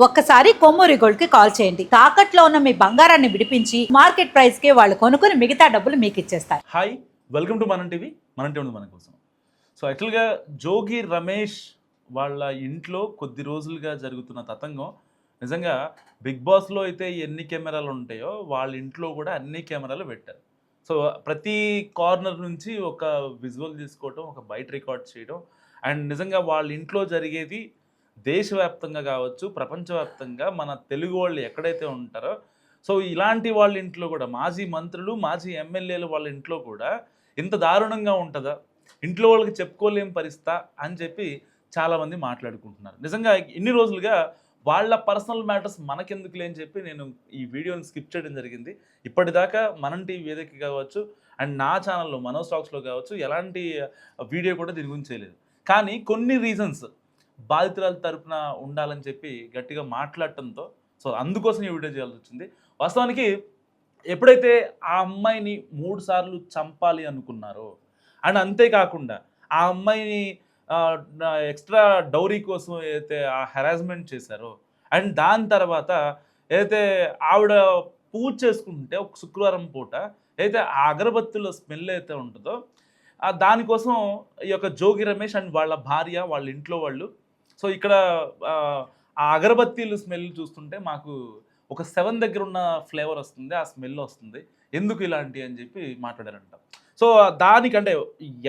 ఒక్కసారి కొమ్మూరి గోల్డ్ కి కాల్ చేయండి. తాకట్లో ఉన్న మీ బంగారాన్ని విడిపించి మార్కెట్ ప్రైస్ కి వాళ్ళు కొనుక్కుని మిగతా డబ్బులు మీకు ఇచ్చేస్తారు. హాయ్, వెల్కమ్ టు మనం టీవీ. మనం టీవీ ఉంది మన కోసం. సో యాక్చువల్గా జోగి రమేష్ వాళ్ళ ఇంట్లో కొద్ది రోజులుగా జరుగుతున్న తతంగం నిజంగా బిగ్ బాస్లో అయితే ఎన్ని కెమెరాలు ఉంటాయో వాళ్ళ ఇంట్లో కూడా అన్ని కెమెరాలు పెట్టారు. సో ప్రతి కార్నర్ నుంచి ఒక విజువల్ తీసుకోవటం, ఒక బయట రికార్డ్ చేయడం, అండ్ నిజంగా వాళ్ళ ఇంట్లో జరిగేది దేశవ్యాప్తంగా కావచ్చు, ప్రపంచవ్యాప్తంగా మన తెలుగు వాళ్ళు ఎక్కడైతే ఉంటారో, సో ఇలాంటి వాళ్ళ ఇంట్లో కూడా మాజీ మంత్రులు, మాజీ ఎమ్మెల్యేలు వాళ్ళ ఇంట్లో కూడా ఇంత దారుణంగా ఉంటుందా, ఇంట్లో వాళ్ళకి చెప్పుకోలేం పరిస్థితా అని చెప్పి చాలామంది మాట్లాడుకుంటున్నారు. నిజంగా ఇన్ని రోజులుగా వాళ్ళ పర్సనల్ మ్యాటర్స్ మనకెందుకులే అని చెప్పి నేను ఈ వీడియోని స్కిప్ చేయడం జరిగింది. ఇప్పటిదాకా మనం టీవీ వేదిక కావచ్చు అండ్ నా ఛానల్లో మనో స్టాక్స్లో కావచ్చు ఎలాంటి వీడియో కూడా దీని గురించి చేయలేదు. కానీ కొన్ని రీజన్స్ బాధితురాల తరపున ఉండాలని చెప్పి గట్టిగా మాట్లాడటంతో సో అందుకోసం ఈ వీడియో చేయాల్సి వచ్చింది. వాస్తవానికి ఎప్పుడైతే ఆ అమ్మాయిని 3 సార్లు చంపాలి అనుకున్నారో అండ్ అంతేకాకుండా ఆ అమ్మాయిని ఎక్స్ట్రా డౌరీ కోసం ఏదైతే ఆ హెరాస్మెంట్ చేశారో అండ్ దాని తర్వాత ఏదైతే ఆవిడ పూజ చేసుకుంటే ఒక శుక్రవారం పూట అయితే ఆ అగరబత్తుల స్మెల్ అయితే ఉంటుందో దానికోసం ఈ యొక్క జోగి రమేష్ అండ్ వాళ్ళ భార్య వాళ్ళ ఇంట్లో వాళ్ళు సో ఇక్కడ ఆ అగరబత్తీలు స్మెల్ చూస్తుంటే మాకు ఒక 7 దగ్గర ఉన్న ఫ్లేవర్ వస్తుంది, ఆ స్మెల్ వస్తుంది, ఎందుకు ఇలాంటి అని చెప్పి మాట్లాడారంట. సో దానికంటే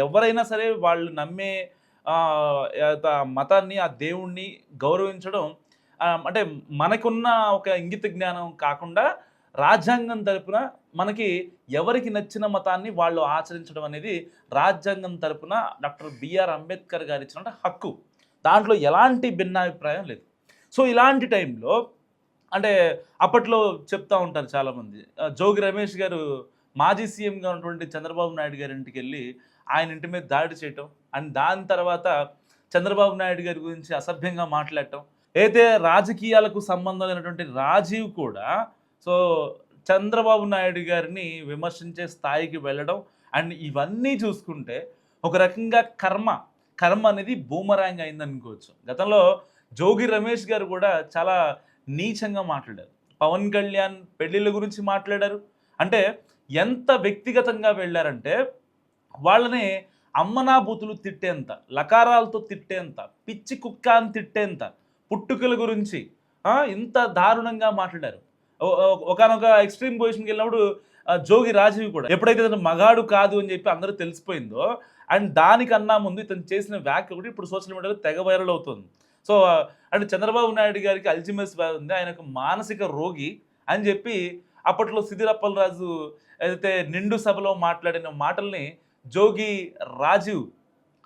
ఎవరైనా సరే వాళ్ళు నమ్మే మతాన్ని, ఆ దేవుణ్ణి గౌరవించడం అంటే మనకున్న ఒక ఇంగిత జ్ఞానం కాకుండా రాజ్యాంగం తరపున మనకి ఎవరికి నచ్చిన మతాన్ని వాళ్ళు ఆచరించడం అనేది రాజ్యాంగం తరపున డాక్టర్ బిఆర్ అంబేద్కర్ గారు ఇచ్చిన హక్కు. దాంట్లో ఎలాంటి భిన్నాభిప్రాయం లేదు. సో ఇలాంటి టైంలో అంటే అప్పట్లో చెప్తా ఉంటారు చాలామంది, జోగి రమేష్ గారు మాజీ సీఎంగా ఉన్నటువంటి చంద్రబాబు నాయుడు గారి ఇంటికి వెళ్ళి ఆయన ఇంటి మీద దాడి చేయటం అండ్ దాని తర్వాత చంద్రబాబు నాయుడు గారి గురించి అసభ్యంగా మాట్లాడటం, అయితే రాజకీయాలకు సంబంధం లేనటువంటి రాజీవ్ కూడా సో చంద్రబాబు నాయుడు గారిని విమర్శించే స్థాయికి వెళ్ళడం అండ్ ఇవన్నీ చూసుకుంటే ఒక రకంగా కర్మ అనేది బూమరాంగ్ అయిందనుకోవచ్చు. గతంలో జోగి రమేష్ గారు కూడా చాలా నీచంగా మాట్లాడారు. పవన్ కళ్యాణ్ పెళ్ళిళ్ళ గురించి మాట్లాడారు. అంటే ఎంత వ్యక్తిగతంగా వెళ్ళారంటే వాళ్ళని అమ్మనాబూతులు తిట్టేంత, లకారాలతో తిట్టేంత, పిచ్చి కుక్క అని తిట్టేంత, పుట్టుకల గురించి ఇంత దారుణంగా మాట్లాడారు. ఒకనొక ఎక్స్ట్రీమ్ పొజిషన్కి వెళ్ళినప్పుడు జోగి రాజీవ్ కూడా ఎప్పుడైతే ఇతను మగాడు కాదు అని చెప్పి అందరూ తెలిసిపోయిందో అండ్ దానికన్నా ముందు ఇతను చేసిన వ్యాఖ్య కూడా ఇప్పుడు సోషల్ మీడియాలో తెగ వైరల్ అవుతుంది. సో అంటే చంద్రబాబు నాయుడు గారికి అల్జిమస్ వ్యాధి ఉంది, ఆయనకు మానసిక రోగి అని చెప్పి అప్పట్లో సిద్దిరప్పలరాజు ఏదైతే నిండు సభలో మాట్లాడిన మాటల్ని జోగి రాజీవ్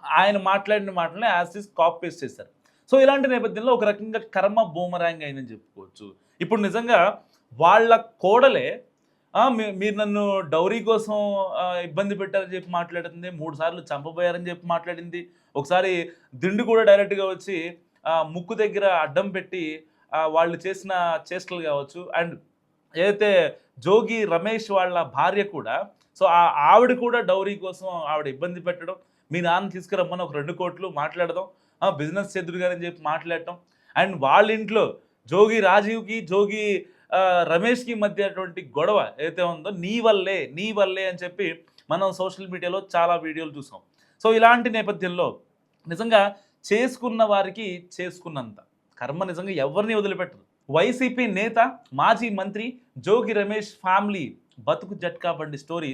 ఆయన మాట్లాడిన మాటల్ని యాజ్ ఇస్ కాపీ పేస్ట్ చేశారు. సో ఇలాంటి నేపథ్యంలో ఒక రకంగా కర్మ బూమరాంగ్ అయిందని చెప్పుకోవచ్చు. ఇప్పుడు నిజంగా వాళ్ళ కోడలే మీరు నన్ను డౌరీ కోసం ఇబ్బంది పెట్టారని చెప్పి మాట్లాడుతుంది, 3 సార్లు చంపబోయారని చెప్పి మాట్లాడింది, ఒకసారి దిండు కూడా డైరెక్ట్గా వచ్చి ముక్కు దగ్గర అడ్డం పెట్టి వాళ్ళు చేసిన చేష్టలు కావచ్చు అండ్ ఏదైతే జోగి రమేష్ వాళ్ళ భార్య కూడా సో ఆవిడ కూడా డౌరీ కోసం ఆవిడ ఇబ్బంది పెట్టడం, మీ నాన్న తీసుకురమ్మని ఒక 2 కోట్లు మాట్లాడదాం, బిజినెస్ చెదురుగారని చెప్పి మాట్లాడటం అండ్ వాళ్ళ ఇంట్లో జోగి రాజీవ్కి జోగి రమేష్కి మధ్య అటువంటి గొడవ ఏదైతే ఉందో నీ వల్లే అని చెప్పి మనం సోషల్ మీడియాలో చాలా వీడియోలు చూసాం. సో ఇలాంటి నేపథ్యంలో నిజంగా చేసుకున్న వారికి చేసుకున్నంత కర్మ నిజంగా ఎవరిని వదిలిపెట్టదు. వైసీపీ నేత మాజీ మంత్రి జోగి రమేష్ ఫ్యామిలీ బతుకు జట్కా బండి స్టోరీ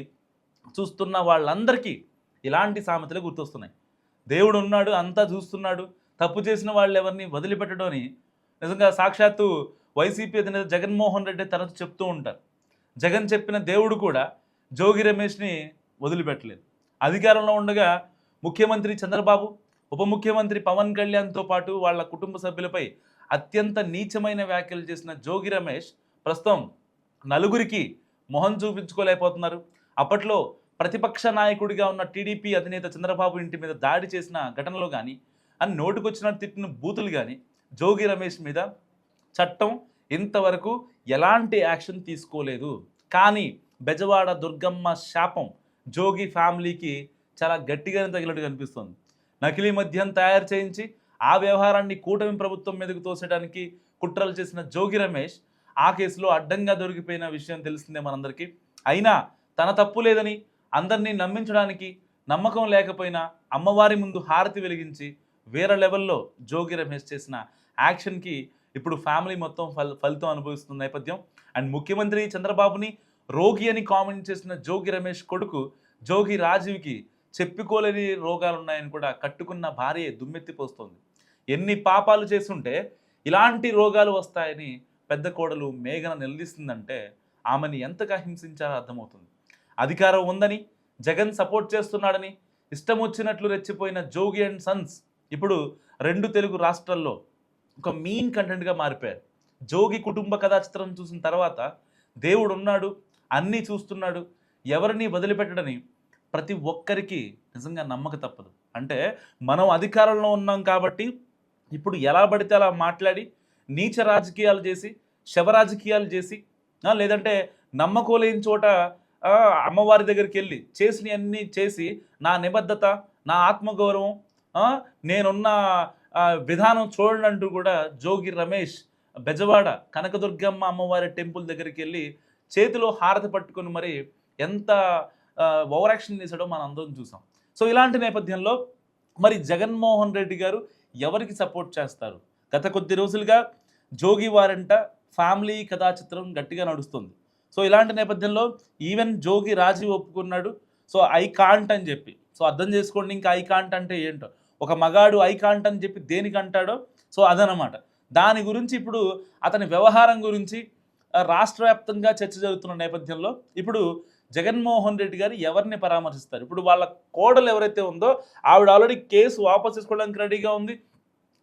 చూస్తున్న వాళ్ళందరికీ ఇలాంటి సామెతలే గుర్తొస్తున్నాయి. దేవుడు ఉన్నాడు, అంతా చూస్తున్నాడు, తప్పు చేసిన వాళ్ళు ఎవరిని వదిలిపెట్టడం అని నిజంగా సాక్షాత్తు వైసీపీ అధినేత జగన్మోహన్ రెడ్డి తరచు చెప్తూ ఉంటారు. జగన్ చెప్పిన దేవుడు కూడా జోగి రమేష్ని వదిలిపెట్టలేదు. అధికారంలో ఉండగా ముఖ్యమంత్రి చంద్రబాబు, ఉప ముఖ్యమంత్రి పవన్ కళ్యాణ్తో పాటు వాళ్ళ కుటుంబ సభ్యులపై అత్యంత నీచమైన వ్యాఖ్యలు చేసిన జోగి రమేష్ ప్రస్తుతం నలుగురికి మొహం చూపించుకోలేకపోతున్నారు. అప్పట్లో ప్రతిపక్ష నాయకుడిగా ఉన్న టీడీపీ అధినేత చంద్రబాబు ఇంటి మీద దాడి చేసిన ఘటనలో కానీ అని నోటుకొచ్చినట్టు తిట్టిన బూతులు కానీ జోగి రమేష్ మీద చట్టం ఇంతవరకు ఎలాంటి యాక్షన్ తీసుకోలేదు. కానీ బెజవాడ దుర్గమ్మ శాపం జోగి ఫ్యామిలీకి చాలా గట్టిగానే తగిలినట్టు కనిపిస్తుంది. నకిలీ మద్యం తయారు చేయించి ఆ వ్యవహారాన్ని కూటమి ప్రభుత్వం మీదకు తోసేయడానికి కుట్రలు చేసిన జోగి రమేష్ ఆ కేసులో అడ్డంగా దొరికిపోయిన విషయం తెలిసిందే మనందరికీ. అయినా తన తప్పు లేదని అందరినీ నమ్మించడానికి నమ్మకం లేకపోయినా అమ్మవారి ముందు హారతి వెలిగించి వేరే లెవెల్లో జోగి రమేష్ చేసిన యాక్షన్కి ఇప్పుడు ఫ్యామిలీ మొత్తం ఫలితం అనుభవిస్తున్న నేపథ్యం. అండ్ ముఖ్యమంత్రి చంద్రబాబుని రోగి అని కామెంట్ చేసిన జోగి రమేష్ కొడుకు జోగి రాజీవ్కి చెప్పుకోలేని రోగాలు ఉన్నాయని కూడా కట్టుకున్న భార్య దుమ్మెత్తిపోస్తోంది. ఎన్ని పాపాలు చేస్తుంటే ఇలాంటి రోగాలు వస్తాయని పెద్ద కోడలు మేఘన నిలదీస్తుందంటే ఆమెని ఎంతగా హింసించాలో అర్థమవుతుంది. అధికారం ఉందని జగన్ సపోర్ట్ చేస్తున్నాడని ఇష్టం వచ్చినట్లు రెచ్చిపోయిన జోగి అండ్ సన్స్ ఇప్పుడు 2 తెలుగు రాష్ట్రాల్లో ఒక మీన్ కంటెంట్గా మారిపోయారు. జోగి కుటుంబ కథా చిత్రం చూసిన తర్వాత దేవుడు ఉన్నాడు, అన్నీ చూస్తున్నాడు, ఎవరిని వదిలిపెట్టడని ప్రతి ఒక్కరికి నిజంగా నమ్మక తప్పదు. అంటే మనం అధికారంలో ఉన్నాం కాబట్టి ఇప్పుడు ఎలా పడితే అలా మాట్లాడి నీచ రాజకీయాలు చేసి శవ రాజకీయాలు చేసి లేదంటే నమ్మకోలేని చోట అమ్మవారి దగ్గరికి వెళ్ళి చేసినవన్నీ చేసి నా నిబద్ధత నా ఆత్మగౌరవం నేనున్న విధానం చూడండి అంటూ కూడా జోగి రమేష్ బెజవాడ కనకదుర్గమ్మ అమ్మవారి టెంపుల్ దగ్గరికి వెళ్ళి చేతిలో హారతి పట్టుకొని మరి ఎంత ఓవర్ యాక్షన్ చేశాడో మనం అందరం చూసాం. సో ఇలాంటి నేపథ్యంలో మరి జగన్మోహన్ రెడ్డి గారు ఎవరికి సపోర్ట్ చేస్తారు? గత కొద్ది రోజులుగా జోగి వారంట ఫ్యామిలీ కథా చిత్రం గట్టిగా నడుస్తుంది. సో ఇలాంటి నేపథ్యంలో ఈవెన్ జోగి రాజీవ్ ఒప్పుకున్నాడు. సో ఐ కాంట్ అని చెప్పి, సో అర్థం చేసుకోండి ఇంకా ఐ కాంట్ అంటే ఏంటో. ఒక మగాడు ఐ కాంట్ అని చెప్పి దేనికి అంటాడో సో అదనమాట. దాని గురించి ఇప్పుడు అతని వ్యవహారం గురించి రాష్ట్ర వ్యాప్తంగా చర్చ జరుగుతున్న నేపథ్యంలో ఇప్పుడు జగన్మోహన్ రెడ్డి గారు ఎవరిని పరామర్శిస్తారు? ఇప్పుడు వాళ్ళ కోడలు ఎవరైతే ఉందో ఆవిడ ఆల్రెడీ కేసు వాపసు తీసుకోవడానికి రెడీగా ఉంది.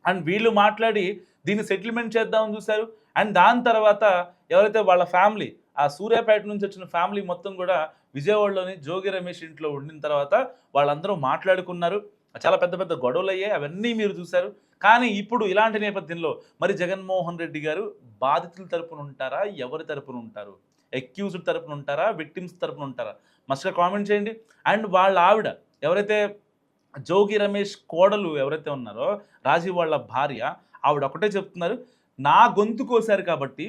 అండ్ వీళ్ళు మాట్లాడి దీన్ని సెటిల్మెంట్ చేద్దామని చూశారు. అండ్ దాని తర్వాత ఎవరైతే వాళ్ళ ఫ్యామిలీ ఆ సూర్యాపేట నుంచి వచ్చిన ఫ్యామిలీ మొత్తం కూడా విజయవాడలోని జోగి రమేష్ ఇంట్లో ఉండిన తర్వాత వాళ్ళందరూ మాట్లాడుకున్నారు. చాలా పెద్ద పెద్ద గొడవలు అయ్యాయి, అవన్నీ మీరు చూశారు. కానీ ఇప్పుడు ఇలాంటి నేపథ్యంలో మరి జగన్మోహన్ రెడ్డి గారు బాధితుల తరపున ఉంటారా, ఎవరి తరపున ఉంటారు? ఎక్యూజ్డ్ తరపున ఉంటారా, విక్టిమ్స్ తరపున ఉంటారా? మస్ట్గా కామెంట్ చేయండి. అండ్ వాళ్ళ ఆవిడ ఎవరైతే జోగి రమేష్ కోడలు ఎవరైతే ఉన్నారో రాజీవ్ వాళ్ళ భార్య, ఆవిడ ఒకటే చెప్తున్నారు, నా గొంతు కోసారు కాబట్టి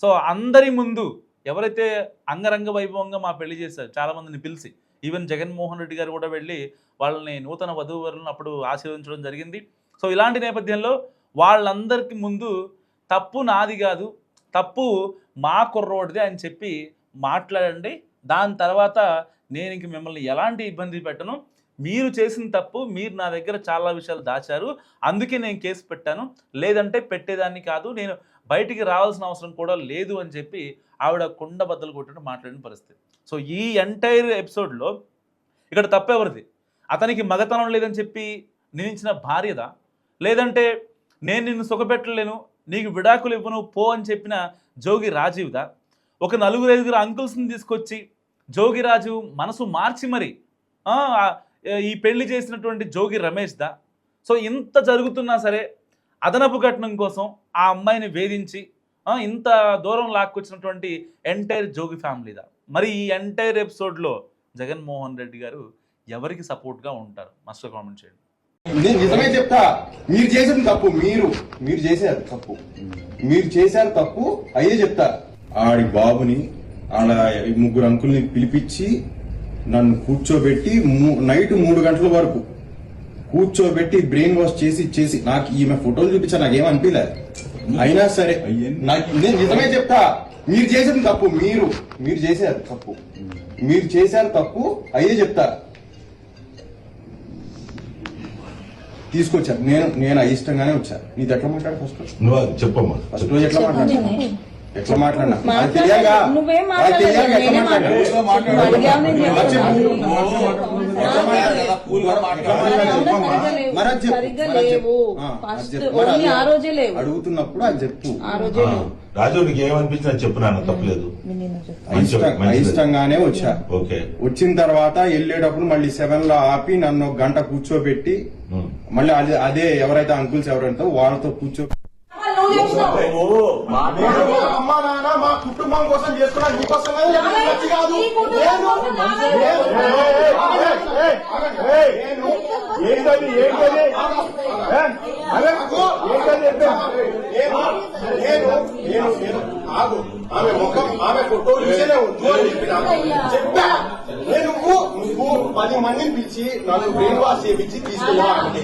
సో అందరి ముందు ఎవరైతే అంగరంగ వైభవంగా మా పెళ్లి చేశారు చాలామందిని పిలిచి, ఈవెన్ జగన్మోహన్ రెడ్డి గారు కూడా వెళ్ళి వాళ్ళని నూతన వధూవరులను అప్పుడు ఆశీర్వదించడం జరిగింది. సో ఇలాంటి నేపథ్యంలో వాళ్ళందరికీ ముందు తప్పు నాది కాదు, తప్పు మా కుర్రోడిదే అని చెప్పి మాట్లాడండి. దాని తర్వాత నేను ఇంక మిమ్మల్ని ఎలాంటి ఇబ్బంది పెట్టను, మీరు చేసిన తప్పు, మీరు నా దగ్గర చాలా విషయాలు దాచారు, అందుకే నేను కేసు పెట్టాను, లేదంటే పెట్టేదాన్ని కాదు, నేను బయటికి రావాల్సిన అవసరం కూడా లేదు అని చెప్పి ఆవిడ కుండ బద్దలు కొట్టినట్టు మాట్లాడిన పరిస్థితి. సో ఈ ఎంటైర్ ఎపిసోడ్లో ఇక్కడ తప్పెవరిది? అతనికి మగతనం లేదని చెప్పి నిందించిన భార్యదా, లేదంటే నేను నిన్ను సుఖపెట్టలేను, నీకు విడాకులు ఇవ్వను పో అని చెప్పిన జోగి రాజీవ్దా, ఒక 4-5 అంకుల్స్ని తీసుకొచ్చి జోగి రాజీవ్ మనసు మార్చి మరి ఈ పెళ్లి చేసినటువంటి జోగి రమేష్దా? సో ఇంత జరుగుతున్నా సరే అదనపు కట్నం కోసం ఆ అమ్మాయిని వేధించి ఇంత దూరం లాక్కొచ్చినటువంటి ఎంటైర్ జోగి ఫ్యామిలీదా? మరి ఈ ఎంటైర్ ఎపిసోడ్లో జగన్మోహన్ రెడ్డి గారు ఎవరికి సపోర్ట్గా ఉంటారు? మస్ట్ కామెంట్ చేయండి. నేను నిజమే చెప్తా, మీరు చేసిన తప్పు, మీరు చేశారు తప్పు, మీరు చేశారు తప్పు అయ్యే చెప్తా. ఆడి బాబుని ఆడ 3 అంకుల్ని పిలిపించి నన్ను కూర్చోబెట్టి నైట్ 3 గంటల వరకు కూర్చోబెట్టి బ్రెయిన్ వాష్ చేసి నాకు ఈమె ఫోటోలు చూపించా, నాకేమనిపించలేదు. అయినా సరే నేను నిజమే చెప్తా, మీరు చేసిన తప్పు, మీరు చేశారు తప్పు, మీరు చేశారు తప్పు అయ్యే చెప్తా. తీసుకొచ్చాను నేను అయిష్టంగానే వచ్చాను. నీది ఎట్లా మాట్లాడు ఫస్ట్? నువ్వు చెప్పమ్మా. ఫస్ట్ రోజు ఎట్లా మాట్లాడినా అది తెలియగా అడుగుతున్నప్పుడు అది చెప్పు. రాజు నీకు ఏమనిపించినా చెప్పు, నాన్న తప్పలేదు. అయిష్టంగానే వచ్చా. ఓకే. వచ్చిన తర్వాత వెళ్ళేటప్పుడు మళ్ళీ 7 లో ఆపి నన్ను 1 గంట కూర్చోబెట్టి మళ్ళీ అదే ఎవరైతే అంకుల్స్ ఎవరైతే వాళ్ళతో కూర్చో అమ్మా నాన్న మా కుటుంబం కోసం చేసుకున్నా, నీకోసం కాదు. ఏంటది 10 మందిని పిలిచి నన్ను బ్రెయిన్ వాష్ చేయించి తీసుకున్నా అక్కడికి.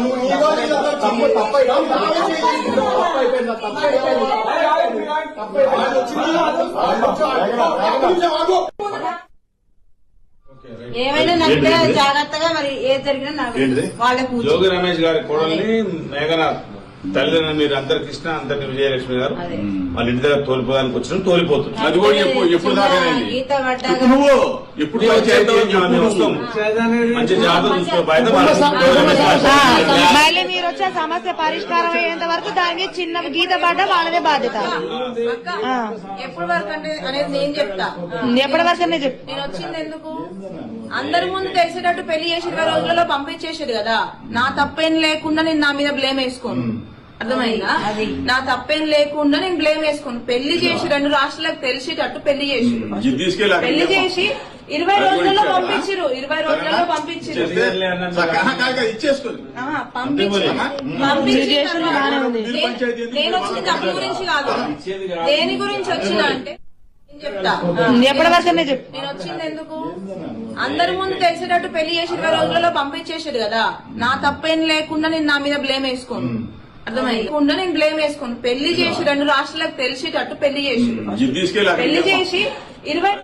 నువ్వు నీ రోజు ఇదంతా తప్పైనా నావే చేయి. తప్పైపోయిందా? ఆయన వచ్చి ఆగు. ఏమైనా నడితే జాగ్రత్తగా మరి ఏది జరిగినా నాకు వాళ్ళ కూర్చో. జోగి రమేష్ గారి కోడల్ని మేఘనాథ్ తల్లిదండ్రులు మీరు అందరు కృష్ణ అందరి విజయలక్ష్మి గారు వాళ్ళ ఇంటి దగ్గర తోలిపోదానికి వచ్చిన తోలిపోతుంది. అది కూడా ఎప్పుడు దాకా గీత పడ్డాక నువ్వు ఎప్పుడు మేము వస్తాం మంచి జాగ్రత్త చూసుకో బయట మళ్ళీ మీరు వచ్చే సమస్య పరిష్కారం అయ్యేంత వరకు దానికి చిన్న గీత పడ్డ వాళ్ళదే బాధ్యత. ఎప్పటి వరకు అనేది నేను చెప్తా. ఎప్పటి వరకు చెప్పు. నేను వచ్చింది ఎందుకు? అందరి ముందు తెలిసేటట్టు పెళ్లి చేసి 20 రోజులలో పంపించేసాడు కదా. నా తప్పేం లేకుండా నేను నా మీద బ్లేమ్ వేసుకోను. అర్థమైందా? నా తప్పేం లేకుండా నేను బ్లేమ్ వేసుకోను. పెళ్లి చేసి 2 రాష్ట్రాలకు తెలిసేటట్టు పెళ్లి చేసి పెళ్లి చేసి 20 రోజులలో పంపించారు. 20 రోజులలో పంపించారు. ఇచ్చేసుకోండి. నేను వచ్చిన తప్పు గురించి కాదు. దేని గురించి వచ్చిన అంటే చెప్తా. ఎప్పటి వరకు చెప్పు. నేను వచ్చింది ఎందుకు? అందరి ముందు తెలిసేటట్టు పెళ్లి చేసి 20 రోజులలో పంపించేసాడు కదా. నా తప్పేం లేకుండా నేను నా మీద బ్లేమ్ వేసుకోను. అర్థమైందా? నేను బ్లేమ్ వేసుకోను. పెళ్లి చేసి 2 రాష్ట్రాలకు తెలిసేటట్టు పెళ్లి చేసి 20